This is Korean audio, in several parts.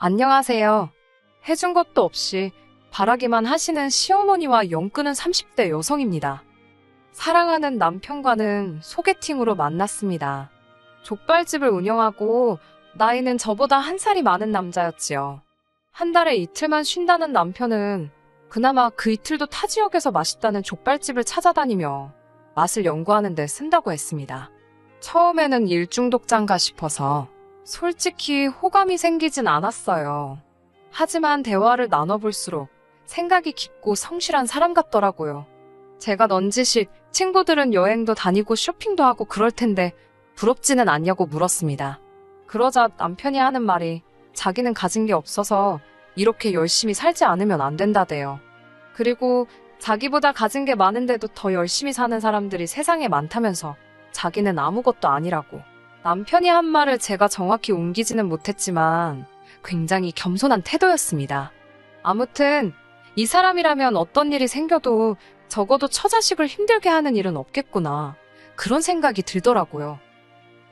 안녕하세요. 해준 것도 없이 바라기만 하시는 시어머니와 연 끊은 30대 여성입니다. 사랑하는 남편과는 소개팅으로 만났습니다. 족발집을 운영하고 나이는 저보다 한 살이 많은 남자였지요. 한 달에 이틀만 쉰다는 남편은 그나마 그 이틀도 타 지역에서 맛있다는 족발집을 찾아다니며 맛을 연구하는 데 쓴다고 했습니다. 처음에는 일중독자인가 싶어서 솔직히 호감이 생기진 않았어요. 하지만 대화를 나눠볼수록 생각이 깊고 성실한 사람 같더라고요. 제가 넌지식 친구들은 여행도 다니고 쇼핑도 하고 그럴 텐데 부럽지는 않냐고 물었습니다. 그러자 남편이 하는 말이 자기는 가진 게 없어서 이렇게 열심히 살지 않으면 안 된다대요. 그리고 자기보다 가진 게 많은데도 더 열심히 사는 사람들이 세상에 많다면서 자기는 아무것도 아니라고. 남편이 한 말을 제가 정확히 옮기지는 못했지만 굉장히 겸손한 태도였습니다. 아무튼 이 사람이라면 어떤 일이 생겨도 적어도 처자식을 힘들게 하는 일은 없겠구나. 그런 생각이 들더라고요.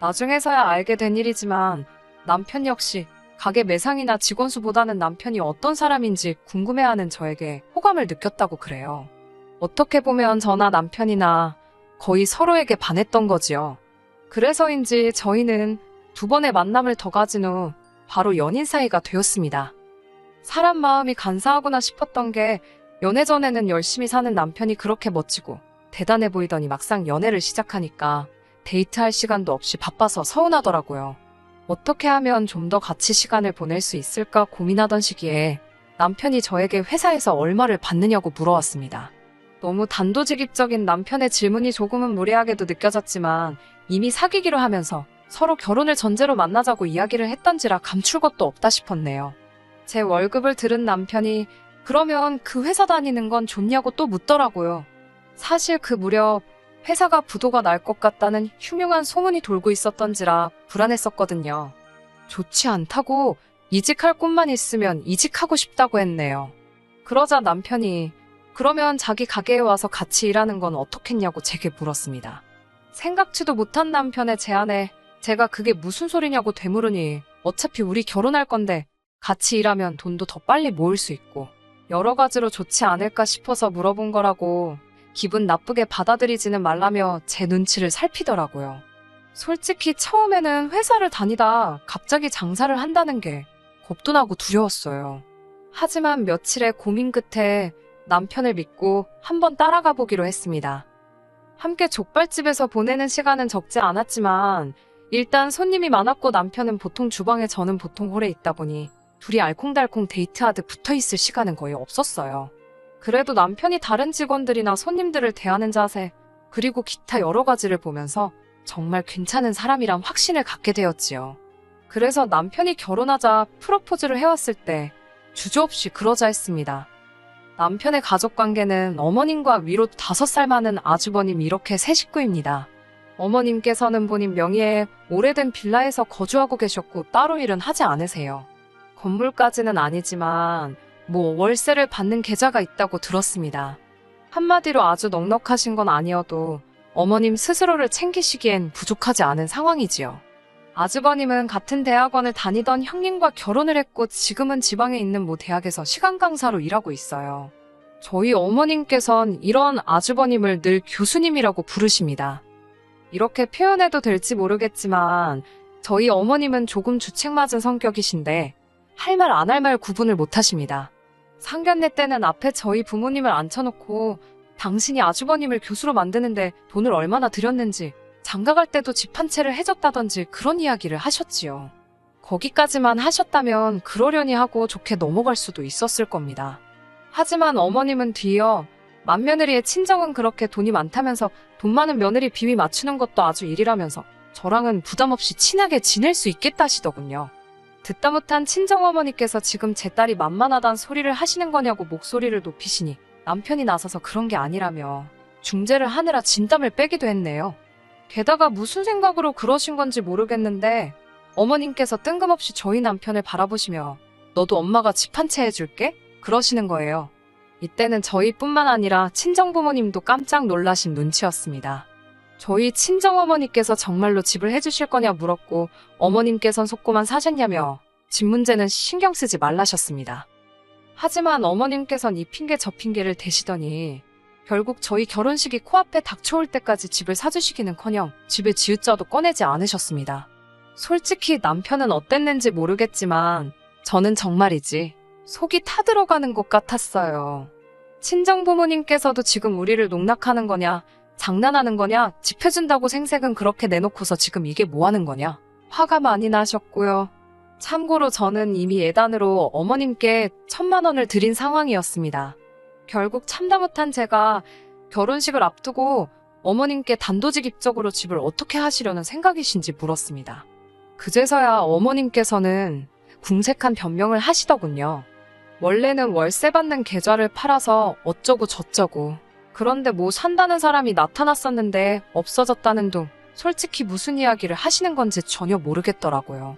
나중에서야 알게 된 일이지만 남편 역시 가게 매상이나 직원 수보다는 남편이 어떤 사람인지 궁금해하는 저에게 호감을 느꼈다고 그래요. 어떻게 보면 저나 남편이나 거의 서로에게 반했던 거지요. 그래서인지 저희는 두 번의 만남을 더 가진 후 바로 연인 사이가 되었습니다. 사람 마음이 간사하구나 싶었던 게 연애 전에는 열심히 사는 남편이 그렇게 멋지고 대단해 보이더니 막상 연애를 시작하니까 데이트할 시간도 없이 바빠서 서운하더라고요. 어떻게 하면 좀 더 같이 시간을 보낼 수 있을까 고민하던 시기에 남편이 저에게 회사에서 얼마를 받느냐고 물어왔습니다. 너무 단도직입적인 남편의 질문이 조금은 무례하게도 느껴졌지만 이미 사귀기로 하면서 서로 결혼을 전제로 만나자고 이야기를 했던지라 감출 것도 없다 싶었네요. 제 월급을 들은 남편이 그러면 그 회사 다니는 건 좋냐고 또 묻더라고요. 사실 그 무렵 회사가 부도가 날 것 같다는 흉흉한 소문이 돌고 있었던지라 불안했었거든요. 좋지 않다고 이직할 곳만 있으면 이직하고 싶다고 했네요. 그러자 남편이 그러면 자기 가게에 와서 같이 일하는 건 어떻겠냐고 제게 물었습니다. 생각지도 못한 남편의 제안에 제가 그게 무슨 소리냐고 되물으니 어차피 우리 결혼할 건데 같이 일하면 돈도 더 빨리 모을 수 있고 여러 가지로 좋지 않을까 싶어서 물어본 거라고 기분 나쁘게 받아들이지는 말라며 제 눈치를 살피더라고요. 솔직히 처음에는 회사를 다니다 갑자기 장사를 한다는 게 겁도 나고 두려웠어요. 하지만 며칠의 고민 끝에 남편을 믿고 한번 따라가 보기로 했습니다. 함께 족발집에서 보내는 시간은 적지 않았지만 일단 손님이 많았고 남편은 보통 주방에 저는 보통 홀에 있다 보니 둘이 알콩달콩 데이트하듯 붙어있을 시간은 거의 없었어요. 그래도 남편이 다른 직원들이나 손님들을 대하는 자세 그리고 기타 여러 가지를 보면서 정말 괜찮은 사람이란 확신을 갖게 되었지요. 그래서 남편이 결혼하자 프로포즈를 해왔을 때 주저없이 그러자 했습니다. 남편의 가족관계는 어머님과 위로 5살 많은 아주버님 이렇게 세 식구입니다. 어머님께서는 본인 명의의 오래된 빌라에서 거주하고 계셨고 따로 일은 하지 않으세요. 건물까지는 아니지만 월세를 받는 계좌가 있다고 들었습니다. 한마디로 아주 넉넉하신 건 아니어도 어머님 스스로를 챙기시기엔 부족하지 않은 상황이지요. 아주버님은 같은 대학원을 다니던 형님과 결혼을 했고 지금은 지방에 있는 모 대학에서 시간 강사로 일하고 있어요. 저희 어머님께선 이런 아주버님을 늘 교수님이라고 부르십니다. 이렇게 표현해도 될지 모르겠지만 저희 어머님은 조금 주책맞은 성격이신데 할 말 안 할 말 구분을 못하십니다. 상견례 때는 앞에 저희 부모님을 앉혀놓고 당신이 아주버님을 교수로 만드는데 돈을 얼마나 들였는지 장가갈 때도 집 한 채를 해줬다던지 그런 이야기를 하셨지요. 거기까지만 하셨다면 그러려니 하고 좋게 넘어갈 수도 있었을 겁니다. 하지만 어머님은 뒤이어 맏며느리의 친정은 그렇게 돈이 많다면서 돈 많은 며느리 비위 맞추는 것도 아주 일이라면서 저랑은 부담없이 친하게 지낼 수 있겠다 하시더군요. 듣다 못한 친정어머니께서 지금 제 딸이 만만하단 소리를 하시는 거냐고 목소리를 높이시니 남편이 나서서 그런 게 아니라며 중재를 하느라 진땀을 빼기도 했네요. 게다가 무슨 생각으로 그러신 건지 모르겠는데 어머님께서 뜬금없이 저희 남편을 바라보시며 너도 엄마가 집 한 채 해줄게? 그러시는 거예요. 이때는 저희뿐만 아니라 친정부모님도 깜짝 놀라신 눈치였습니다. 저희 친정어머니께서 정말로 집을 해주실 거냐 물었고 어머님께선 속고만 사셨냐며 집 문제는 신경 쓰지 말라셨습니다. 하지만 어머님께선 이 핑계 저 핑계를 대시더니 결국 저희 결혼식이 코앞에 닥쳐올 때까지 집을 사주시기는커녕 집을 지읒자도 꺼내지 않으셨습니다. 솔직히 남편은 어땠는지 모르겠지만 저는 정말이지 속이 타들어가는 것 같았어요. 친정부모님께서도 지금 우리를 농락하는 거냐, 장난하는 거냐, 집 해준다고 생색은 그렇게 내놓고서 지금 이게 뭐 하는 거냐, 화가 많이 나셨고요. 참고로 저는 이미 예단으로 어머님께 1,000만 원을 드린 상황이었습니다. 결국 참다 못한 제가 결혼식을 앞두고 어머님께 단도직입적으로 집을 어떻게 하시려는 생각이신지 물었습니다. 그제서야 어머님께서는 궁색한 변명을 하시더군요. 원래는 월세 받는 계좌를 팔아서 어쩌고 저쩌고, 그런데 뭐 산다는 사람이 나타났었는데 없어졌다는 둥, 솔직히 무슨 이야기를 하시는 건지 전혀 모르겠더라고요.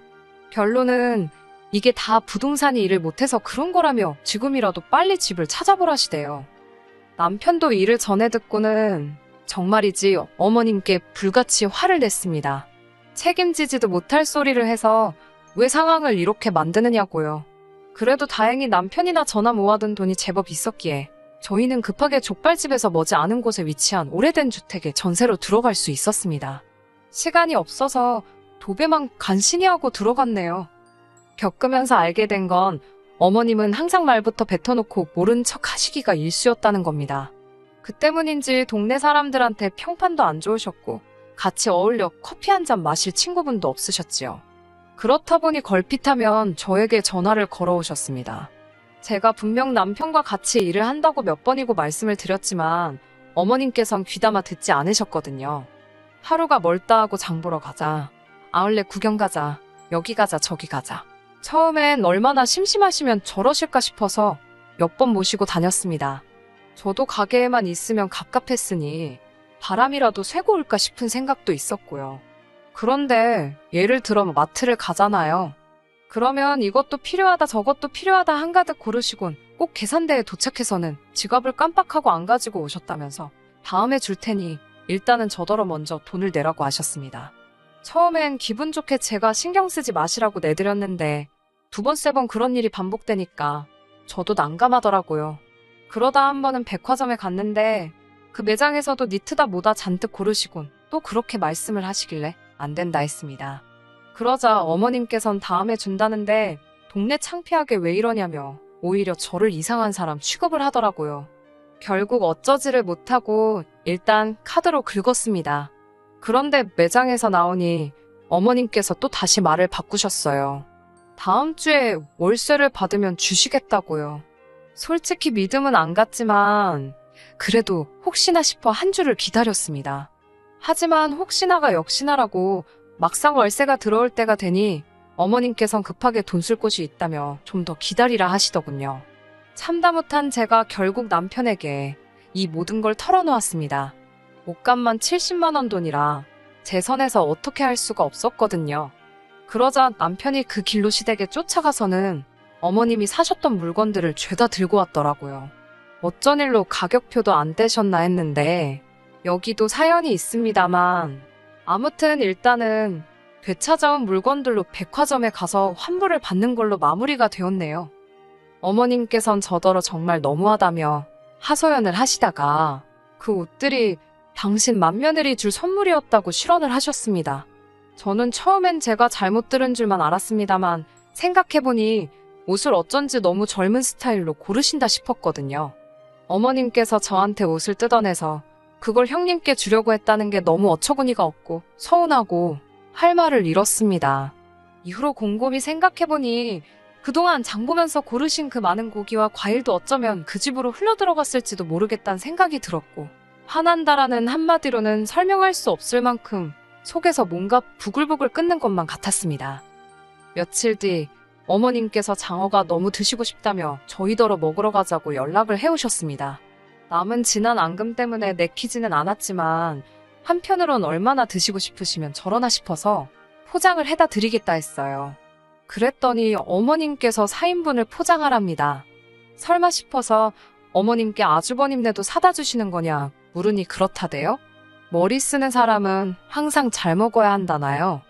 결론은 이게 다 부동산이 일을 못해서 그런 거라며 지금이라도 빨리 집을 찾아보라시대요. 남편도 이를 전해 듣고는 정말이지 어머님께 불같이 화를 냈습니다. 책임지지도 못할 소리를 해서 왜 상황을 이렇게 만드느냐고요. 그래도 다행히 남편이나 저나 모아둔 돈이 제법 있었기에 저희는 급하게 족발집에서 머지 않은 곳에 위치한 오래된 주택에 전세로 들어갈 수 있었습니다. 시간이 없어서 도배만 간신히 하고 들어갔네요. 겪으면서 알게 된 건 어머님은 항상 말부터 뱉어놓고 모른 척 하시기가 일쑤였다는 겁니다. 그 때문인지 동네 사람들한테 평판도 안 좋으셨고 같이 어울려 커피 한 잔 마실 친구분도 없으셨지요. 그렇다 보니 걸핏하면 저에게 전화를 걸어오셨습니다. 제가 분명 남편과 같이 일을 한다고 몇 번이고 말씀을 드렸지만 어머님께선 귀담아 듣지 않으셨거든요. 하루가 멀다 하고 장 보러 가자, 아울렛 구경 가자, 여기 가자 저기 가자. 처음엔 얼마나 심심하시면 저러실까 싶어서 몇 번 모시고 다녔습니다. 저도 가게에만 있으면 갑갑했으니 바람이라도 쐬고 올까 싶은 생각도 있었고요. 그런데 예를 들어 마트를 가잖아요. 그러면 이것도 필요하다 저것도 필요하다 한가득 고르시곤 꼭 계산대에 도착해서는 지갑을 깜빡하고 안 가지고 오셨다면서 다음에 줄 테니 일단은 저더러 먼저 돈을 내라고 하셨습니다. 처음엔 기분 좋게 제가 신경 쓰지 마시라고 내드렸는데 2번, 3번 그런 일이 반복되니까 저도 난감하더라고요. 그러다 한 번은 백화점에 갔는데 그 매장에서도 니트다 뭐다 잔뜩 고르시곤 또 그렇게 말씀을 하시길래 안 된다 했습니다. 그러자 어머님께선 다음에 준다는데 동네 창피하게 왜 이러냐며 오히려 저를 이상한 사람 취급을 하더라고요. 결국 어쩌지를 못하고 일단 카드로 긁었습니다. 그런데 매장에서 나오니 어머님께서 또 다시 말을 바꾸셨어요. 다음 주에 월세를 받으면 주시겠다고요. 솔직히 믿음은 안 갔지만 그래도 혹시나 싶어 한 주를 기다렸습니다. 하지만 혹시나가 역시나라고 막상 월세가 들어올 때가 되니 어머님께선 급하게 돈 쓸 곳이 있다며 좀 더 기다리라 하시더군요. 참다 못한 제가 결국 남편에게 이 모든 걸 털어놓았습니다. 옷값만 70만 원 돈이라 제 선에서 어떻게 할 수가 없었거든요. 그러자 남편이 그 길로 시댁에 쫓아가서는 어머님이 사셨던 물건들을 죄다 들고 왔더라고요. 어쩐 일로 가격표도 안 떼셨나 했는데 여기도 사연이 있습니다만 아무튼 일단은 되찾아온 물건들로 백화점에 가서 환불을 받는 걸로 마무리가 되었네요. 어머님께선 저더러 정말 너무하다며 하소연을 하시다가 그 옷들이 당신 맏며느리 줄 선물이었다고 실언을 하셨습니다. 저는 처음엔 제가 잘못 들은 줄만 알았습니다만 생각해보니 옷을 어쩐지 너무 젊은 스타일로 고르신다 싶었거든요. 어머님께서 저한테 옷을 뜯어내서 그걸 형님께 주려고 했다는 게 너무 어처구니가 없고 서운하고 할 말을 잃었습니다. 이후로 곰곰이 생각해보니 그동안 장 보면서 고르신 그 많은 고기와 과일도 어쩌면 그 집으로 흘러들어갔을지도 모르겠다는 생각이 들었고 화난다라는 한마디로는 설명할 수 없을 만큼 속에서 뭔가 부글부글 끓는 것만 같았습니다. 며칠 뒤 어머님께서 장어가 너무 드시고 싶다며 저희더러 먹으러 가자고 연락을 해오셨습니다. 남은 지난 앙금 때문에 내키지는 않았지만 한편으론 얼마나 드시고 싶으시면 저러나 싶어서 포장을 해다 드리겠다 했어요. 그랬더니 어머님께서 4인분을 포장하랍니다. 설마 싶어서 어머님께 아주버님네도 사다 주시는 거냐 물으니 그렇다대요. 머리 쓰는 사람은 항상 잘 먹어야 한다나요.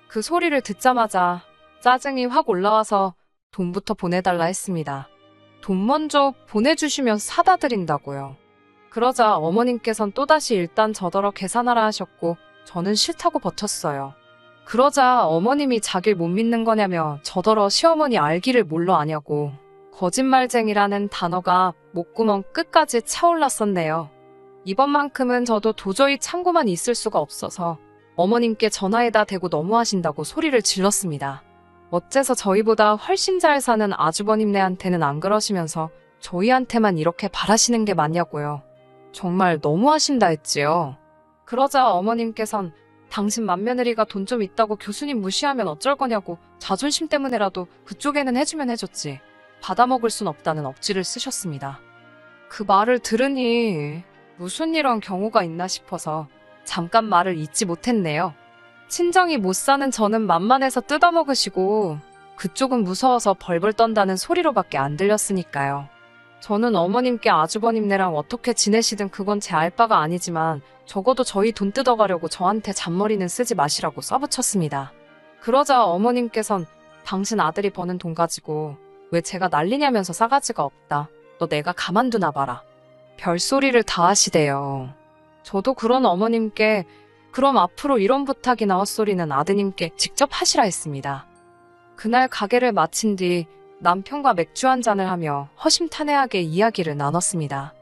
그 소리를 듣자마자 짜증이 확 올라와서 돈부터 보내달라 했습니다. 돈 먼저 보내주시면 사다 드린다고요. 그러자 어머님께선 또다시 일단 저더러 계산하라 하셨고 저는 싫다고 버텼어요. 그러자 어머님이 자길 못 믿는 거냐며 저더러 시어머니 알기를 몰라 아냐고 거짓말쟁이라는 단어가 목구멍 끝까지 차올랐었네요. 이번만큼은 저도 도저히 참고만 있을 수가 없어서 어머님께 전화에다 대고 너무하신다고 소리를 질렀습니다. 어째서 저희보다 훨씬 잘 사는 아주버님네한테는 안 그러시면서 저희한테만 이렇게 바라시는 게 맞냐고요. 정말 너무하신다 했지요. 그러자 어머님께선 당신 맏며느리가 돈 좀 있다고 교수님 무시하면 어쩔 거냐고 자존심 때문에라도 그쪽에는 해주면 해줬지. 받아먹을 순 없다는 억지를 쓰셨습니다. 그 말을 들으니 무슨 이런 경우가 있나 싶어서 잠깐 말을 잇지 못했네요. 친정이 못 사는 저는 만만해서 뜯어먹으시고 그쪽은 무서워서 벌벌 떤다는 소리로밖에 안 들렸으니까요. 저는 어머님께 아주버님네랑 어떻게 지내시든 그건 제 알 바가 아니지만 적어도 저희 돈 뜯어가려고 저한테 잔머리는 쓰지 마시라고 써붙였습니다. 그러자 어머님께선 당신 아들이 버는 돈 가지고 왜 제가 난리냐면서 싸가지가 없다. 너 내가 가만두나 봐라. 별소리를 다 하시대요. 저도 그런 어머님께 그럼 앞으로 이런 부탁이나 헛소리는 아드님께 직접 하시라 했습니다. 그날 가게를 마친 뒤 남편과 맥주 한잔을 하며 허심탄회하게 이야기를 나눴습니다.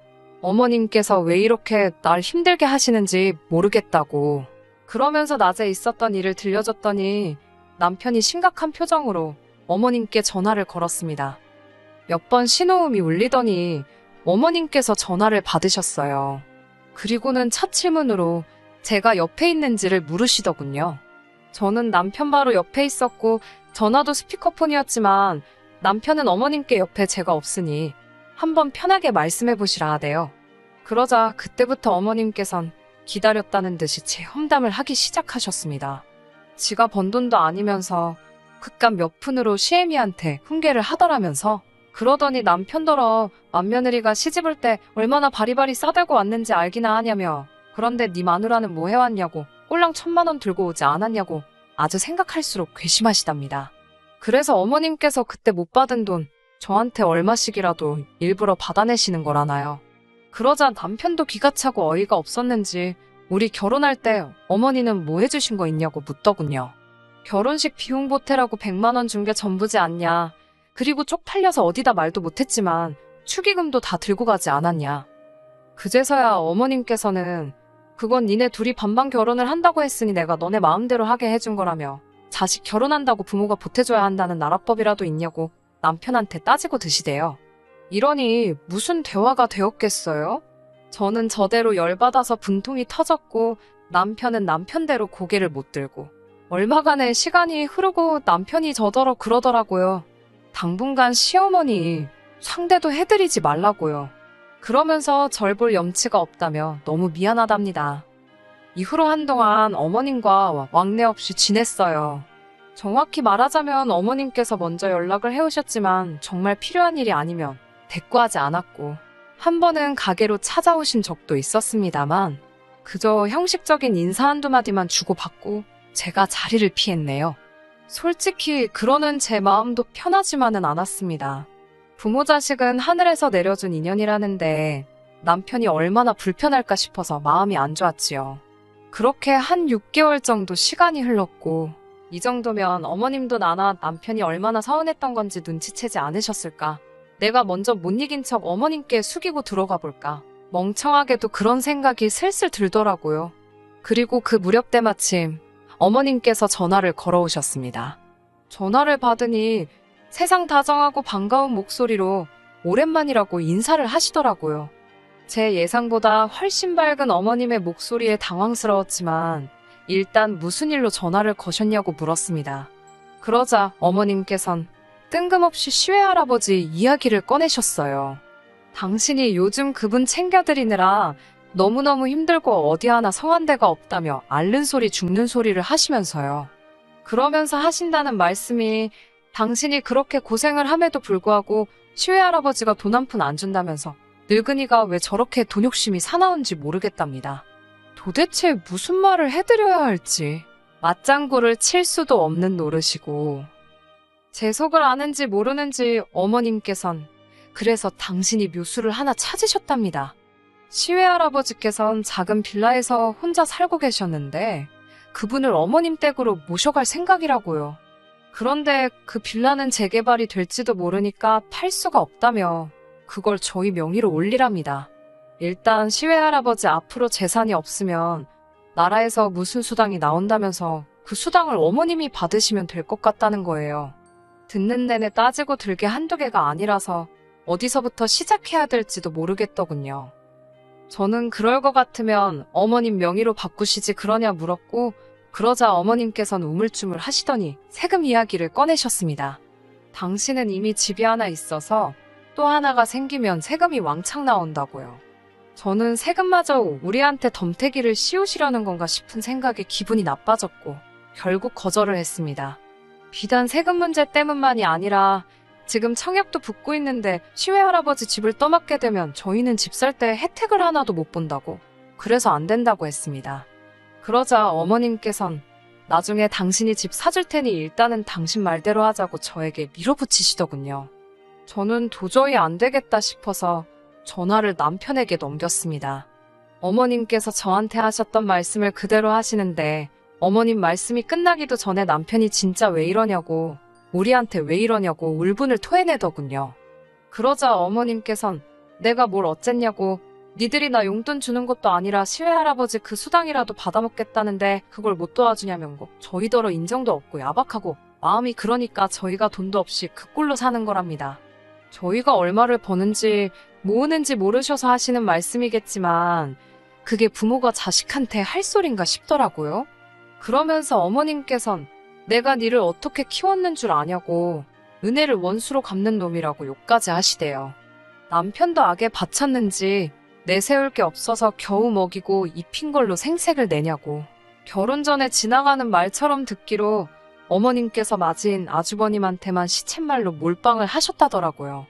어머님께서 왜 이렇게 날 힘들게 하시는지 모르겠다고 그러면서 낮에 있었던 일을 들려줬더니 남편이 심각한 표정으로 어머님께 전화를 걸었습니다. 몇 번 신호음이 울리더니 어머님께서 전화를 받으셨어요. 그리고는 첫 질문으로 제가 옆에 있는지를 물으시더군요. 저는 남편 바로 옆에 있었고 전화도 스피커폰이었지만 남편은 어머님께 옆에 제가 없으니 한번 편하게 말씀해 보시라 하대요. 그러자 그때부터 어머님께선 기다렸다는 듯이 제 험담을 하기 시작하셨습니다. 지가 번 돈도 아니면서 그깟 몇 푼으로 시애미한테 훈계를 하더라면서 그러더니 남편더러 맏며느리가 시집을 때 얼마나 바리바리 싸들고 왔는지 알기나 하냐며 그런데 네 마누라는 뭐 해왔냐고 꼴랑 1,000만 원 들고 오지 않았냐고 아주 생각할수록 괘씸하시답니다. 그래서 어머님께서 그때 못 받은 돈 저한테 얼마씩이라도 일부러 받아내시는 거라나요. 그러자 남편도 기가 차고 어이가 없었는지 우리 결혼할 때 어머니는 뭐 해주신 거 있냐고 묻더군요. 결혼식 비용 보태라고 100만 원 준 게 전부지 않냐. 그리고 쪽팔려서 어디다 말도 못했지만 축의금도 다 들고 가지 않았냐. 그제서야 어머님께서는 그건 니네 둘이 반반 결혼을 한다고 했으니 내가 너네 마음대로 하게 해준 거라며 자식 결혼한다고 부모가 보태줘야 한다는 나라법이라도 있냐고 남편한테 따지고 드시대요. 이러니 무슨 대화가 되었겠어요? 저는 저대로 열받아서 분통이 터졌고 남편은 남편대로 고개를 못 들고 얼마간의 시간이 흐르고 남편이 저더러 그러더라고요. 당분간 시어머니 상대도 해드리지 말라고요. 그러면서 절 볼 염치가 없다며 너무 미안하답니다. 이후로 한동안 어머님과 왕래 없이 지냈어요. 정확히 말하자면 어머님께서 먼저 연락을 해오셨지만 정말 필요한 일이 아니면 대꾸하지 않았고 한 번은 가게로 찾아오신 적도 있었습니다만 그저 형식적인 인사 한두 마디만 주고받고 제가 자리를 피했네요. 솔직히 그러는 제 마음도 편하지만은 않았습니다. 부모 자식은 하늘에서 내려준 인연이라는데 남편이 얼마나 불편할까 싶어서 마음이 안 좋았지요. 그렇게 한 6개월 정도 시간이 흘렀고 이 정도면 어머님도 나나 남편이 얼마나 서운했던 건지 눈치채지 않으셨을까. 내가 먼저 못 이긴 척 어머님께 숙이고 들어가 볼까. 멍청하게도 그런 생각이 슬슬 들더라고요. 그리고 그 무렵 때마침 어머님께서 전화를 걸어오셨습니다. 전화를 받으니 세상 다정하고 반가운 목소리로 오랜만이라고 인사를 하시더라고요. 제 예상보다 훨씬 밝은 어머님의 목소리에 당황스러웠지만 일단 무슨 일로 전화를 거셨냐고 물었습니다. 그러자 어머님께선 뜬금없이 시외할아버지 이야기를 꺼내셨어요. 당신이 요즘 그분 챙겨드리느라 너무너무 힘들고 어디 하나 성한 데가 없다며 앓는 소리 죽는 소리를 하시면서요. 그러면서 하신다는 말씀이 당신이 그렇게 고생을 함에도 불구하고 시외할아버지가 돈 한 푼 안 준다면서 늙은이가 왜 저렇게 돈 욕심이 사나운지 모르겠답니다. 도대체 무슨 말을 해드려야 할지 맞장구를 칠 수도 없는 노릇이고 제 속을 아는지 모르는지 어머님께선 그래서 당신이 묘수를 하나 찾으셨답니다. 시외할아버지께선 작은 빌라에서 혼자 살고 계셨는데 그분을 어머님 댁으로 모셔갈 생각이라고요. 그런데 그 빌라는 재개발이 될지도 모르니까 팔 수가 없다며 그걸 저희 명의로 올리랍니다. 일단 시외할아버지 앞으로 재산이 없으면 나라에서 무슨 수당이 나온다면서 그 수당을 어머님이 받으시면 될 것 같다는 거예요. 듣는 내내 따지고 들게 한두 개가 아니라서 어디서부터 시작해야 될지도 모르겠더군요. 저는 그럴 것 같으면 어머님 명의로 바꾸시지 그러냐 물었고 그러자 어머님께서는 우물쭈물 하시더니 세금 이야기를 꺼내셨습니다. 당신은 이미 집이 하나 있어서 또 하나가 생기면 세금이 왕창 나온다고요. 저는 세금마저 우리한테 덤태기를 씌우시려는 건가 싶은 생각에 기분이 나빠졌고 결국 거절을 했습니다. 비단 세금 문제 때문만이 아니라 지금 청약도 붙고 있는데 시외할아버지 집을 떠맡게 되면 저희는 집 살 때 혜택을 하나도 못 본다고 그래서 안 된다고 했습니다. 그러자 어머님께선 나중에 당신이 집 사줄 테니 일단은 당신 말대로 하자고 저에게 밀어붙이시더군요. 저는 도저히 안 되겠다 싶어서 전화를 남편에게 넘겼습니다. 어머님께서 저한테 하셨던 말씀을 그대로 하시는데 어머님 말씀이 끝나기도 전에 남편이 진짜 왜 이러냐고 우리한테 왜 이러냐고 울분을 토해내더군요. 그러자 어머님께선 내가 뭘 어쨌냐고 니들이 나 용돈 주는 것도 아니라 시외할아버지 그 수당이라도 받아먹겠다는데 그걸 못 도와주냐면고 저희더러 인정도 없고 야박하고 마음이 그러니까 저희가 돈도 없이 그 꼴로 사는 거랍니다. 저희가 얼마를 버는지 모으는지 모르셔서 하시는 말씀이겠지만 그게 부모가 자식한테 할 소린가 싶더라고요. 그러면서 어머님께선 내가 니를 어떻게 키웠는 줄 아냐고 은혜를 원수로 갚는 놈이라고 욕까지 하시대요. 남편도 악에 바쳤는지 내세울 게 없어서 겨우 먹이고 입힌 걸로 생색을 내냐고 결혼 전에 지나가는 말처럼 듣기로 어머님께서 맞은 아주버님한테만 시쳇말로 몰빵을 하셨다더라고요.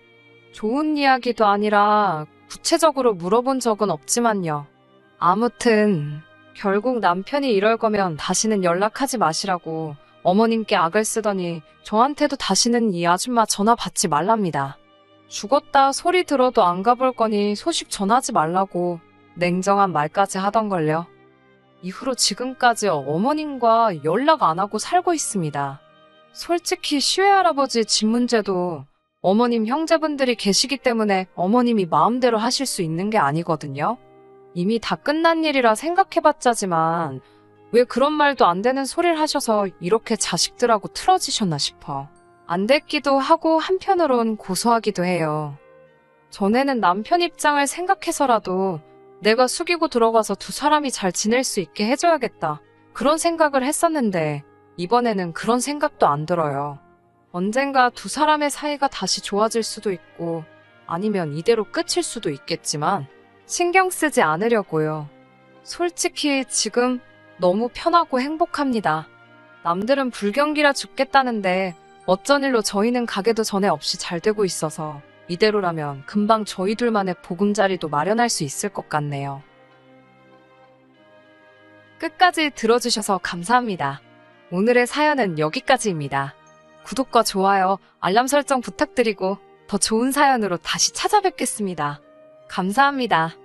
좋은 이야기도 아니라 구체적으로 물어본 적은 없지만요. 아무튼 결국 남편이 이럴 거면 다시는 연락하지 마시라고 어머님께 악을 쓰더니 저한테도 다시는 이 아줌마 전화 받지 말랍니다. 죽었다 소리 들어도 안 가볼 거니 소식 전하지 말라고 냉정한 말까지 하던걸요. 이후로 지금까지 어머님과 연락 안 하고 살고 있습니다. 솔직히 시외할아버지 집 문제도 어머님 형제분들이 계시기 때문에 어머님이 마음대로 하실 수 있는 게 아니거든요. 이미 다 끝난 일이라 생각해봤자지만 왜 그런 말도 안 되는 소리를 하셔서 이렇게 자식들하고 틀어지셨나 싶어. 안 됐기도 하고 한편으론 고소하기도 해요. 전에는 남편 입장을 생각해서라도 내가 숙이고 들어가서 두 사람이 잘 지낼 수 있게 해줘야겠다. 그런 생각을 했었는데 이번에는 그런 생각도 안 들어요. 언젠가 두 사람의 사이가 다시 좋아질 수도 있고 아니면 이대로 끝일 수도 있겠지만 신경 쓰지 않으려고요. 솔직히 지금 너무 편하고 행복합니다. 남들은 불경기라 죽겠다는데 어쩐 일로 저희는 가게도 전에 없이 잘 되고 있어서 이대로라면 금방 저희 둘만의 보금자리도 마련할 수 있을 것 같네요. 끝까지 들어주셔서 감사합니다. 오늘의 사연은 여기까지입니다. 구독과 좋아요, 알람 설정 부탁드리고 더 좋은 사연으로 다시 찾아뵙겠습니다. 감사합니다.